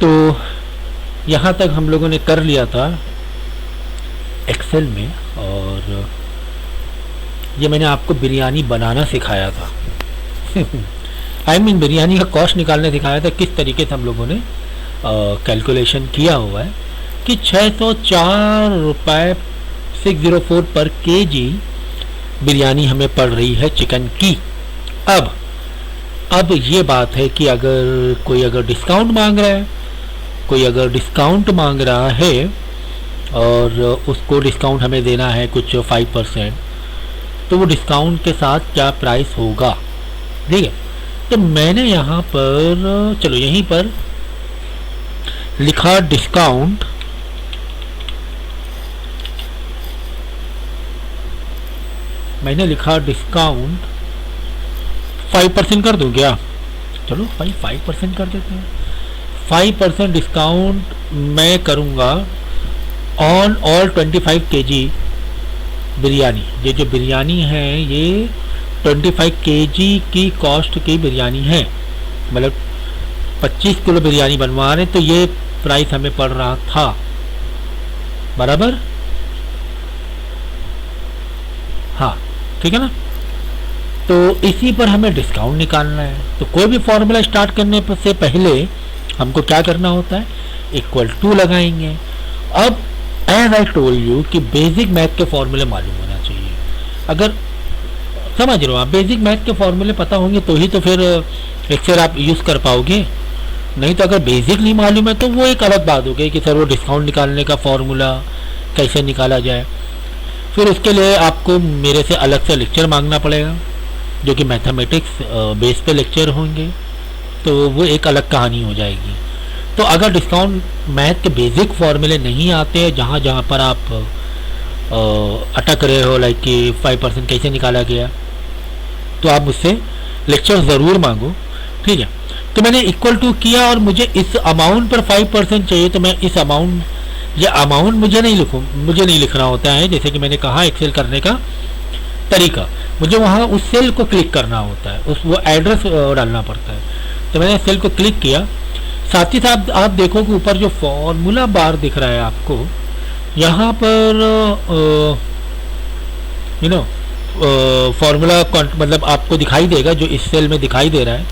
तो यहाँ तक हम लोगों ने कर लिया था एक्सेल में, और ये मैंने आपको बिरयानी बनाना सिखाया था। बिरयानी का कॉस्ट निकालने सिखाया था, किस तरीके से हम लोगों ने कैलकुलेशन किया हुआ है कि 604 रुपये 604 पर केजी बिरयानी हमें पड़ रही है चिकन की। अब ये बात है कि अगर कोई डिस्काउंट मांग रहा है, और उसको डिस्काउंट हमें देना है कुछ 5%, तो वो डिस्काउंट के साथ क्या प्राइस होगा, ठीक है। तो मैंने यहाँ पर, चलो यहीं पर लिखा डिस्काउंट, मैंने लिखा डिस्काउंट 5% कर दूँ क्या? चलो 5% कर देते हैं। 5% डिस्काउंट मैं करूँगा ऑन ऑल 25 केजी बिरयानी। ये जो बिरयानी है ये 25 केजी की कॉस्ट की बिरयानी है, मतलब 25 किलो बिरयानी बनवा रहे, तो ये प्राइस हमें पड़ रहा था, बराबर, हाँ ठीक है ना। तो इसी पर हमें डिस्काउंट निकालना है। तो कोई भी फॉर्मूला स्टार्ट करने से पहले हमको क्या करना होता है, इक्वल टू लगाएंगे। अब एज आई टोल यू कि बेसिक मैथ के फॉर्मूले मालूम होना चाहिए। अगर समझ रहे हो आप, बेसिक मैथ के फॉर्मूले पता होंगे तो ही तो फिर एक्सेल आप यूज़ कर पाओगे, नहीं तो अगर बेसिक नहीं मालूम है तो वो एक अलग बात हो गई कि सर वो डिस्काउंट निकालने का फॉर्मूला कैसे निकाला जाए। फिर उसके लिए आपको मेरे से अलग से लेक्चर मांगना पड़ेगा, जो कि मैथमेटिक्स बेस पे लेक्चर होंगे, तो वो एक अलग कहानी हो जाएगी। तो अगर डिस्काउंट मैथ के बेसिक फॉर्मूले नहीं आते हैं, जहाँ जहाँ पर आप अटक रहे हो, लाइक कि 5% कैसे निकाला गया, तो आप मुझसे लेक्चर ज़रूर मांगो, ठीक है। तो मैंने इक्वल टू किया और मुझे इस अमाउंट पर 5% चाहिए, तो मैं इस अमाउंट, ये अमाउंट मुझे नहीं लिखना होता है। जैसे कि मैंने कहा एक्सेल करने का तरीका, मुझे वहाँ उस सेल को क्लिक करना होता है, वो एड्रेस डालना पड़ता है। तो मैंने सेल को क्लिक किया, साथ ही साथ आप देखो कि ऊपर जो फॉर्मूला बार दिख रहा है आपको, यहाँ पर फॉर्मूला मतलब आपको दिखाई देगा, जो इस सेल में दिखाई दे रहा है।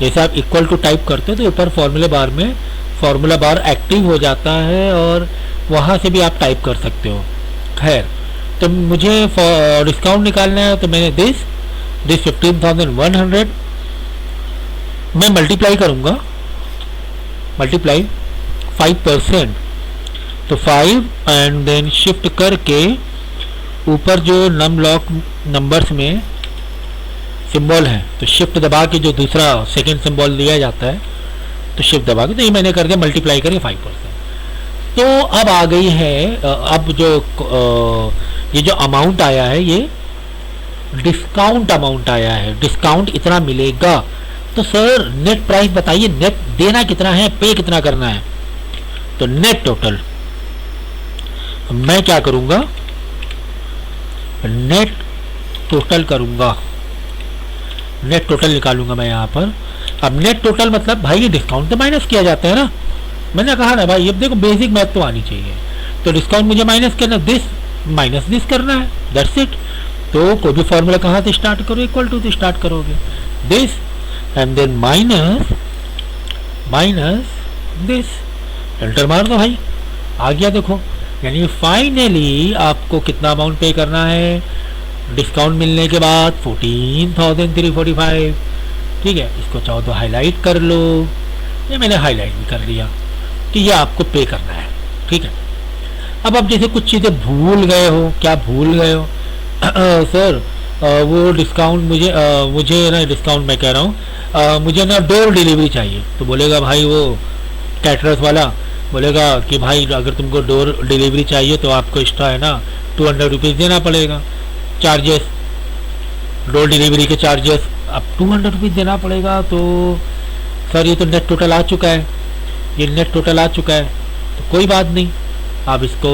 जैसे आप इक्वल टू टाइप करते हो तो ऊपर फॉर्मूला बार में फॉर्मूला बार एक्टिव हो जाता है, और वहाँ से भी आप टाइप कर सकते हो। खैर, तो मुझे डिस्काउंट निकालना है, तो मैंने दिस 15,100 मैं मल्टीप्लाई करूँगा, मल्टीप्लाई 5%, तो 5 एंड देन शिफ्ट करके ऊपर जो नमलॉक नंबर्स में सिंबल है, तो शिफ्ट दबा के जो दूसरा सेकंड सिंबल दिया जाता है, तो शिफ्ट दबा के, तो ये मैंने कर दिया, मल्टीप्लाई करें 5%। तो अब आ गई है, अब जो ये जो अमाउंट आया है, ये डिस्काउंट अमाउंट आया है, डिस्काउंट इतना मिलेगा। तो सर नेट प्राइस बताइए, नेट देना कितना है, पे कितना करना है। तो नेट टोटल मैं क्या करूंगा, नेट टोटल करूंगा, नेट टोटल निकालूंगा मैं यहाँ पर। अब नेट टोटल मतलब भाई ये डिस्काउंट तो माइनस किया जाता है ना, मैंने कहा ना भाई, अब देखो बेसिक मैथ तो आनी चाहिए। तो डिस्काउंट मुझे माइनस करना, दिस माइनस दिस करना है, दैट्स इट। तो कोई भी फॉर्मूला कहाँ से स्टार्ट करो, इक्वल टू से स्टार्ट करोगे, this and then minus this, enter मार दो भाई, आ गया देखो। यानी फाइनली आपको कितना अमाउंट पे करना है डिस्काउंट मिलने के बाद, 14,345, ठीक है। इसको चाहो तो हाईलाइट कर लो, ये मैंने हाईलाइट भी कर लिया कि ये आपको पे करना है, ठीक है। अब आप जैसे कुछ चीज़ें भूल गए हो, क्या भूल गए हो सर, वो डिस्काउंट मुझे ना, डिस्काउंट मैं कह रहा हूँ, मुझे ना डोर डिलीवरी चाहिए। तो बोलेगा भाई वो कैटरर्स वाला बोलेगा कि भाई अगर तुमको डोर डिलीवरी चाहिए तो आपको एक्स्ट्रा है ना 200 रुपीज़ देना पड़ेगा, चार्जेस, डोर डिलीवरी के चार्जेस, अब 200 रुपीज़ देना पड़ेगा। तो सर ये तो नेट टोटल आ चुका है, ये नेट टोटल आ चुका है, तो कोई बात नहीं, आप इसको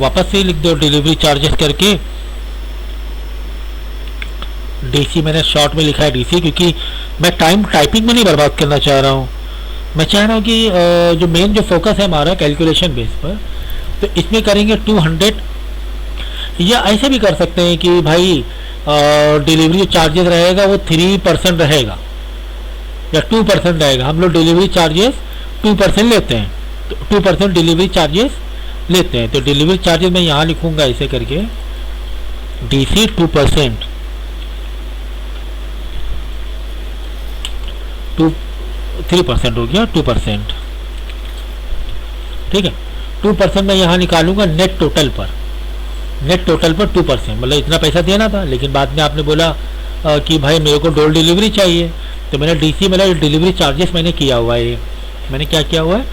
वापस से लिख दो डिलीवरी चार्जेस करके। डीसी मैंने शॉर्ट में लिखा है डीसी, क्योंकि मैं टाइम टाइपिंग में नहीं बर्बाद करना चाह रहा हूँ। मैं चाह रहा हूँ कि जो मेन जो फोकस है हमारा कैलकुलेशन बेस पर, तो इसमें करेंगे 200, या ऐसे भी कर सकते हैं कि भाई डिलीवरी चार्जेस रहेगा वो 3% रहेगा या 2% रहेगा। हम लोग डिलीवरी चार्जेस 2% लेते हैं, तो 2% डिलीवरी चार्जेस लेते हैं। तो डिलीवरी चार्जेस मैं यहाँ लिखूंगा ऐसे करके, DC 2%, 3% हो गया 2%, ठीक है। 2% मैं यहाँ निकालूंगा नेट टोटल पर, नेट टोटल पर 2%, मतलब इतना पैसा देना था, लेकिन बाद में आपने बोला कि भाई मेरे को डोर डिलीवरी चाहिए, तो मैंने DC मतलब डिलीवरी चार्जेस मैंने किया हुआ है, मैंने क्या किया हुआ है,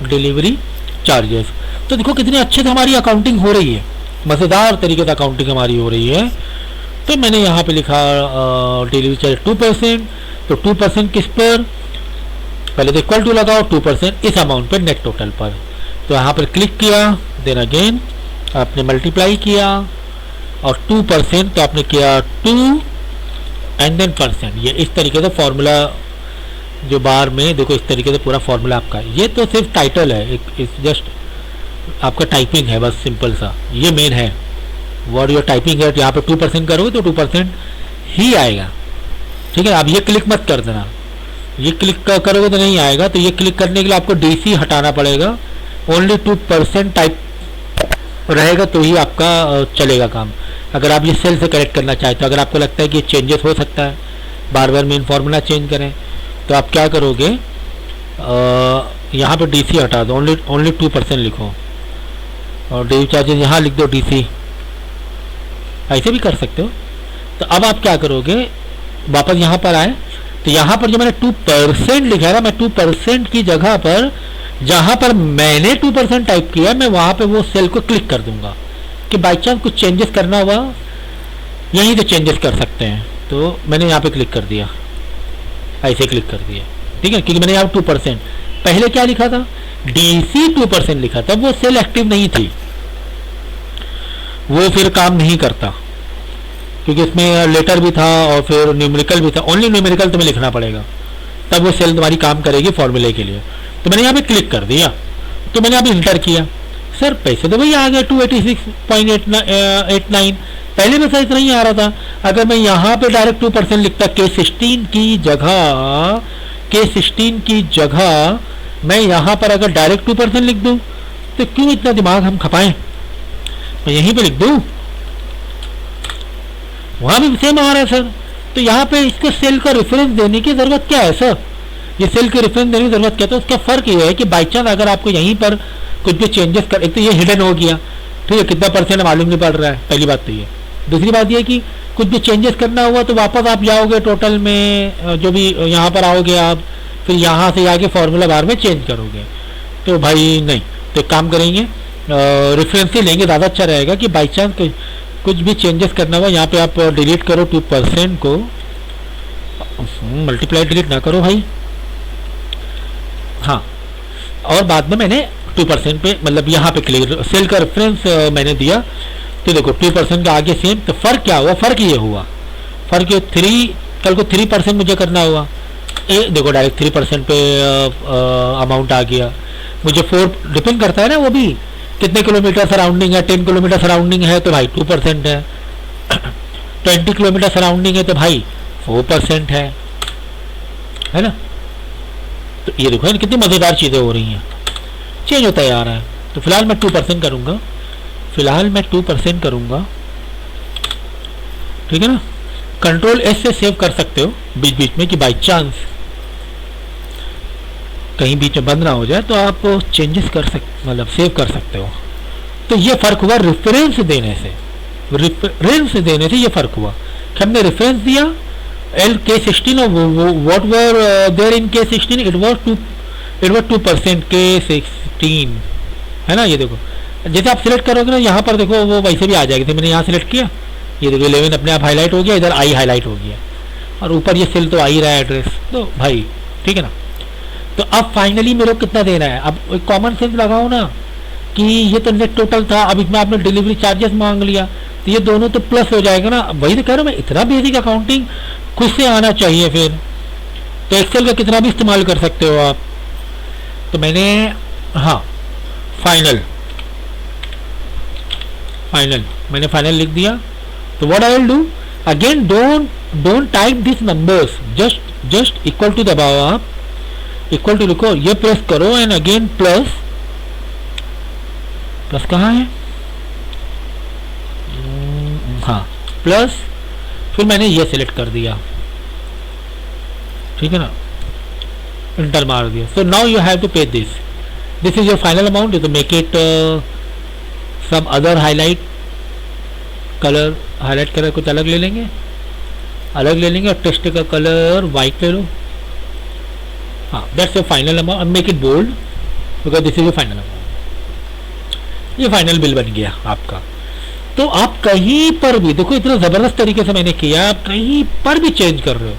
डिलीवरी चार्जेस। तो देखो कितने अच्छे से हमारी अकाउंटिंग हो रही है, मज़ेदार तरीके से अकाउंटिंग हमारी हो रही है। तो मैंने यहाँ पे लिखा डिलीवरी चार्ज 2%, तो 2% किस पर, पहले तो इक्वल टू लगाओ 2% इस अमाउंट पर नेट टोटल पर। तो यहाँ पर क्लिक किया, देन अगेन आपने मल्टीप्लाई किया, और 2% तो आपने किया 2 एंड देन %। ये इस तरीके से फॉर्मूला जो बार में देखो, इस तरीके से पूरा फॉर्मूला आपका है। ये तो सिर्फ टाइटल है, एक जस्ट आपका टाइपिंग है बस, सिंपल सा, ये मेन है वर्ड योर टाइपिंग है। यहाँ पे 2% करोगे तो 2% ही आएगा, ठीक है। आप ये क्लिक मत कर देना, ये क्लिक करोगे तो नहीं आएगा। तो ये क्लिक करने के लिए आपको DC हटाना पड़ेगा, ओनली 2% टाइप रहेगा तो ही आपका चलेगा काम। अगर आप ये सेल से करेक्ट करना चाहते हो, अगर आपको लगता है कि चेंजेस हो सकता है, बार बार मेन फॉर्मूला चेंज करें, तो आप क्या करोगे, यहाँ पे DC हटा दो, ओनली 2% लिखो, और डिलीवरी चार्जेस यहाँ लिख दो DC, ऐसे भी कर सकते हो। तो अब आप क्या करोगे, वापस यहाँ पर आए, तो यहाँ पर जो मैंने 2% लिखा है ना, मैं 2% की जगह पर जहाँ पर मैंने 2% टाइप किया, मैं वहाँ पे वो सेल को क्लिक कर दूंगा कि बाई चांस कुछ चेंजेस करना हुआ यहीं से चेंजेस कर सकते हैं। तो मैंने यहाँ पे क्लिक कर दिया, ऐसे क्लिक कर दिया, ठीक है, क्योंकि मैंने यहाँ 2%, पहले क्या लिखा था, DC 2% लिखा था, वो सेल एक्टिव नहीं थी, वो फिर काम नहीं करता, क्योंकि इसमें लेटर भी था और फिर न्यूमेरिकल भी था। ओनली न्यूमेरिकल तुम्हें लिखना पड़ेगा, तब वो सेल तुम्हारी काम करेगी फॉर्मूले के लिए। तो मैंने यहाँ पे क्लिक कर दिया, तो मैंने यहाँ पे इंटर किया, सर पैसे तो भैया आ गए 286.89, पहले में इतना ही आ रहा था। अगर मैं यहाँ पे डायरेक्ट 2% लिखता, K16 की जगह मैं यहाँ पर अगर डायरेक्ट 2% लिख दूँ, तो क्यों इतना दिमाग हम खपाएं, मैं यहीं पे लिख दूँ, वहाँ भी सेम आ रहा है सर। तो यहाँ पे इसको सेल का रेफरेंस देने की ज़रूरत क्या है सर, ये सेल के रेफरेंस देने की ज़रूरत क्या है। तो उसका फ़र्क ये है कि बाई चांस अगर आपको यहीं पर कुछ भी चेंजेस कर, एक तो ये हिडन हो गया, ठीक है, कितना % मालूम नहीं पड़ रहा है, पहली बात तो ये। दूसरी बात ये कि कुछ भी चेंजेस करना हुआ तो वापस आप जाओगे टोटल में, जो भी यहाँ पर आओगे आप, फिर यहाँ से आके फॉर्मूला बार में चेंज करोगे, तो भाई नहीं। तो काम करेंगे रेफरेंस ही लेंगे, ज़्यादा अच्छा रहेगा कि बाई चांस कुछ भी चेंजेस करना हुआ, यहाँ पे आप डिलीट करो 2% को, मल्टीप्लाई डिलीट ना करो भाई, हाँ। और बाद में मैंने 2% पे, मतलब यहाँ पे क्लिक सेल का रेफरेंस मैंने दिया, तो देखो 2% का आगे सेम। तो फर्क क्या हुआ, फर्क ये हुआ, फर्क ये 3, कल को 3% मुझे करना हुआ, देखो डायरेक्ट 3% पे अमाउंट आ गया। मुझे 4 डिपेंड करता है ना, वो भी कितने किलोमीटर सराउंडिंग है, 10 किलोमीटर सराउंडिंग है तो भाई 2% है, 20 किलोमीटर सराउंडिंग है तो भाई 4% है ना। तो ये देखो कितनी मज़ेदार चीज़ें हो रही हैं, चेंज होता जा रहा है। तो फिलहाल मैं 2% करूँगा, फिलहाल मैं 2% करूँगा, ठीक है ना। Ctrl+S से सेव कर सकते हो बीच बीच में, कि बाई चांस कहीं बीच में बंद ना हो जाए तो आप चेंजेस कर सकते, मतलब सेव कर सकते हो। तो ये फ़र्क हुआ रेफरेंस देने से, रेफरेंस देने से ये फ़र्क हुआ कि हमने रेफरेंस दिया K16 और what were there in K16, it was 2% K16, है ना। ये देखो जैसे आप सिलेक्ट करोगे ना, यहाँ पर देखो वो वैसे भी आ जाएगी। तो मैंने यहाँ सिलेक्ट किया, ये देखो 11 अपने आप हाईलाइट हो गया, इधर आई हाईलाइट हो गया, और ऊपर ये सेल तो आ ही रहा है एड्रेस, तो भाई ठीक है ना। तो अब फाइनली मेरे को कितना देना है, अब एक कॉमन सेंस लगाओ ना कि ये तो नेट टोटल था, अब इसमें आपने डिलीवरी चार्जेस मांग लिया, तो ये दोनों तो प्लस हो जाएगा ना। वही तो कह रहा हूँ मैं, इतना बेसिक अकाउंटिंग खुद से आना चाहिए फिर। तो एक्सेल का कितना भी इस्तेमाल कर सकते हो आप, तो मैंने, हाँ, फाइनल मैंने फाइनल लिख दिया। तो what I will do again, don't type this numbers, just equal to दबाओ आप, इक्वल टू लिखो, ये प्रेस करो एंड अगेन प्लस कहाँ है, हाँ प्लस, फिर मैंने ये सिलेक्ट कर दिया, ठीक है ना, इंटर मार दिया। So now you have to pay this is your final amount. तो make it some other highlight colour, highlight colour कुछ अलग ले लेंगे और टेक्स्ट का कलर वाइट ले लो। हाँ, that's your final amount. Make it bold because this is your final amount. ये फाइनल बिल बन गया आपका। तो आप कहीं पर भी देखो, इतना ज़बरदस्त तरीके से मैंने किया, आप कहीं पर भी चेंज कर रहे हो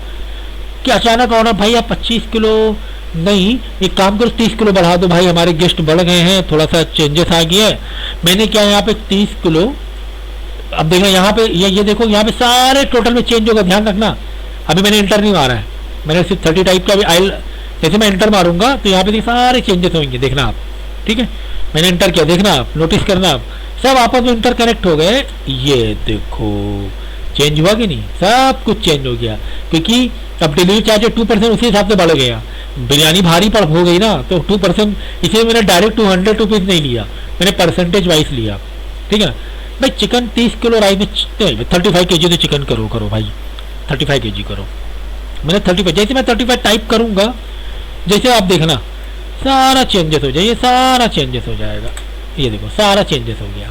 कि अचानक और भाई आप 25 किलो नहीं, एक काम करो 30 किलो बढ़ा दो भाई, हमारे गेस्ट बढ़ गए हैं, थोड़ा सा चेंजेस आ गया है। मैंने क्या यहाँ पे 30 किलो, अब देखो यहाँ पे ये देखो यहाँ पे सारे टोटल में चेंज होगा, ध्यान रखना। अभी मैंने इंटर नहीं मारा है, मैंने सिर्फ 30 टाइप का भी आइल, जैसे मैं इंटर मारूंगा तो यहाँ पे सारे चेंजेस होंगे, देखना आप, ठीक है। मैंने इंटर किया, देखना आप, नोटिस करना आप, सब आपस में इंटर कनेक्ट हो गए। ये देखो चेंज हुआ कि नहीं, सब कुछ चेंज हो गया, क्योंकि अब डिलीवरी चार्ज 2% उसी हिसाब से बढ़ गया। बिरयानी भारी पड़ हो गई ना, तो 2%, इसलिए मैंने डायरेक्ट 200 रुपीज़ नहीं लिया, मैंने परसेंटेज वाइज लिया, ठीक है। भाई चिकन 30 किलो, राइस में 35 kg तो चिकन करो भाई, 35 kg करो। मैंने 35, जैसे मैं 35 टाइप करूँगा, जैसे आप देखना सारा चेंजेस हो जाए, ये सारा चेंजेस हो जाएगा, ये देखो सारा चेंजेस हो गया।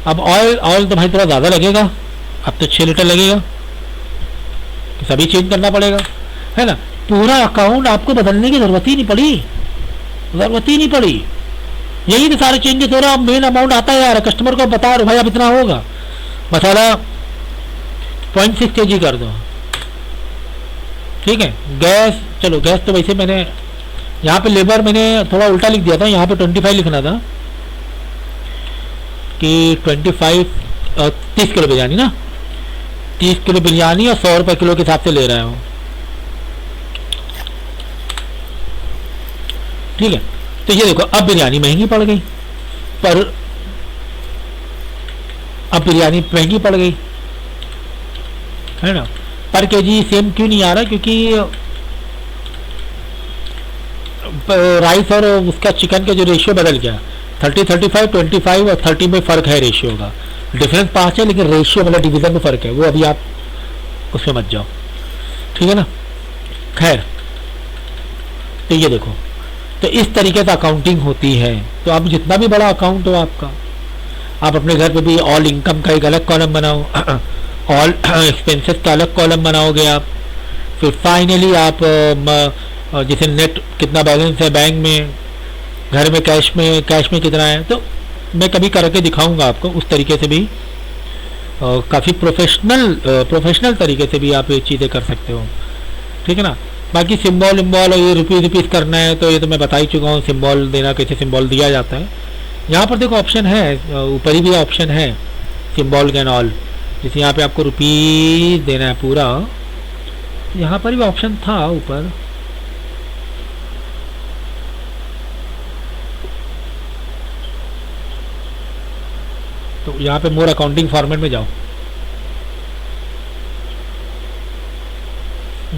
अब ऑयल तो भाई थोड़ा ज़्यादा लगेगा, अब तो 6 लीटर लगेगा, तो सभी चेंज करना पड़ेगा, है ना। पूरा अकाउंट आपको बदलने की ज़रूरत ही नहीं पड़ी, यही तो सारे चेंजेस हो रहा है। अब मेन अमाउंट आता है यार, कस्टमर को बता रहे भाई अब इतना होगा, मसाला 0.6 kg कर दो, ठीक है। गैस, चलो गैस तो वैसे मैंने यहाँ पे लेबर मैंने थोड़ा उल्टा लिख दिया था, यहाँ पे 25 लिखना था कि 30 किलो बिरयानी ना, 30 किलो बिरयानी और 100 रुपये किलो के हिसाब से ले रहा हूँ, ठीक है। तो ये देखो अब बिरयानी महंगी पड़ गई, है ना। पर केजी सेम क्यों नहीं आ रहा, क्योंकि राइस और उसका चिकन का जो रेशियो बदल गया, 30, 35, 25 और 30 में फ़र्क है रेशियो का, डिफरेंस 5 है, लेकिन रेशियो मतलब डिवीज़न में फ़र्क है, वो अभी आप उसमें मत जाओ, ठीक है ना। खैर, तो ये देखो, तो इस तरीके से अकाउंटिंग होती है। तो आप जितना भी बड़ा अकाउंट हो आपका, आप अपने घर पे भी ऑल इनकम का एक अलग कॉलम बनाओ, ऑल एक्सपेंसेस का अलग कॉलम बनाओगे आप, फिर फाइनली आप जैसे नेट कितना बैलेंस है बैंक में, घर में कैश में कितना है, तो मैं कभी करके दिखाऊंगा आपको, उस तरीके से भी काफ़ी प्रोफेशनल तरीके से भी आप ये चीज़ें कर सकते हो, ठीक है ना। बाकी सिंबल और ये रुपीज़ करना है, तो ये तो मैं बता ही चुका हूँ, सिंबल देना कैसे सिंबल दिया जाता है। यहाँ पर देखो ऑप्शन है, ऊपर ही भी ऑप्शन है सिंबल एंड ऑल, जैसे यहाँ पे आपको रुपीज़ देना है पूरा, यहाँ पर भी ऑप्शन था ऊपर, तो यहाँ पे मोर अकाउंटिंग फॉर्मेट में जाओ।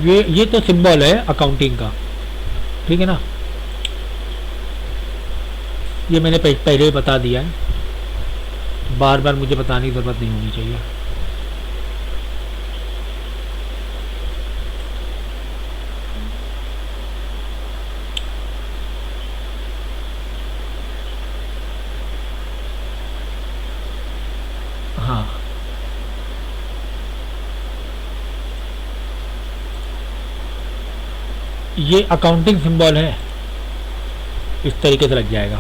ये तो सिंबल है अकाउंटिंग का, ठीक है ना, ये मैंने पहले ही बता दिया है, बार बार मुझे बताने की ज़रूरत नहीं होनी चाहिए। हाँ, ये अकाउंटिंग सिंबल है, इस तरीके से लग जाएगा।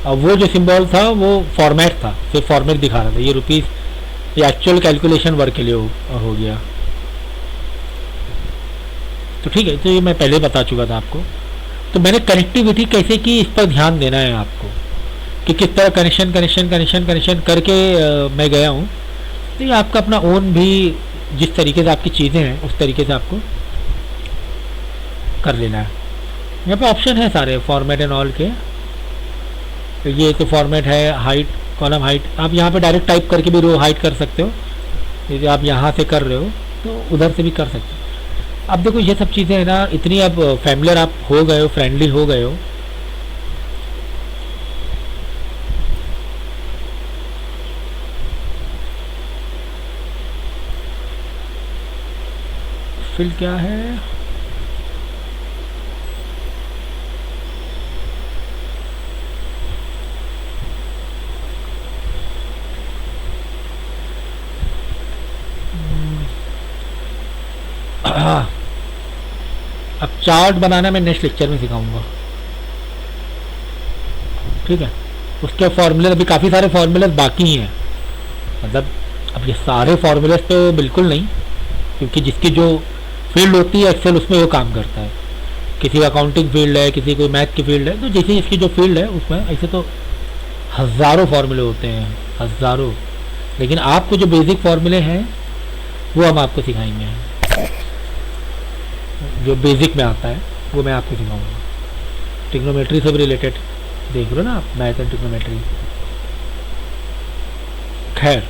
अब वो जो सिंबल था वो फॉर्मेट था, सिर्फ फॉर्मेट दिखा रहा था, ये रुपीज़, ये एक्चुअल कैलकुलेशन वर्क के लिए हो गया, तो ठीक है। तो ये मैं पहले बता चुका था आपको। तो मैंने कनेक्टिविटी कैसे की, इस पर ध्यान देना है आपको, कि किस तरह कनेक्शन करके मैं गया हूँ। तो ये आपका अपना ओन भी, जिस तरीके से आपकी चीज़ें हैं उस तरीके से आपको कर लेना है, यहाँ पे ऑप्शन है सारे फॉर्मेट एंड ऑल के। तो ये तो फॉर्मेट है, हाइट, कॉलम हाइट, आप यहाँ पे डायरेक्ट टाइप करके भी रो हाइट कर सकते हो। यदि आप यहाँ से कर रहे हो तो उधर से भी कर सकते हो। अब देखो ये सब चीज़ें है ना, इतनी अब फैमिलियर आप हो गए हो, फ्रेंडली हो गए हो। फिल क्या है, अब चार्ट बनाना मैं नेक्स्ट लेक्चर में सिखाऊंगा, ठीक है। उसके फॉर्मूले अभी काफ़ी सारे फॉर्मूले बाकी हैं, मतलब अब ये सारे फॉर्मूले तो बिल्कुल नहीं, क्योंकि जिसकी जो फील्ड होती है एक्सेल उसमें वो काम करता है। किसी का अकाउंटिंग फील्ड है, किसी को मैथ की फील्ड है, तो जैसे जिसकी जो फील्ड है उसमें ऐसे तो हज़ारों फार्मूले होते हैं, हज़ारों। लेकिन आपको जो बेसिक फार्मूले हैं वो हम आपको सिखाएंगे, जो बेसिक में आता है वो मैं आपको सिखाऊंगा। ट्रिग्नोमेट्री से भी रिलेटेड देख रहे हो ना आप, मैथ एंड ट्रिग्नोमेट्री। खैर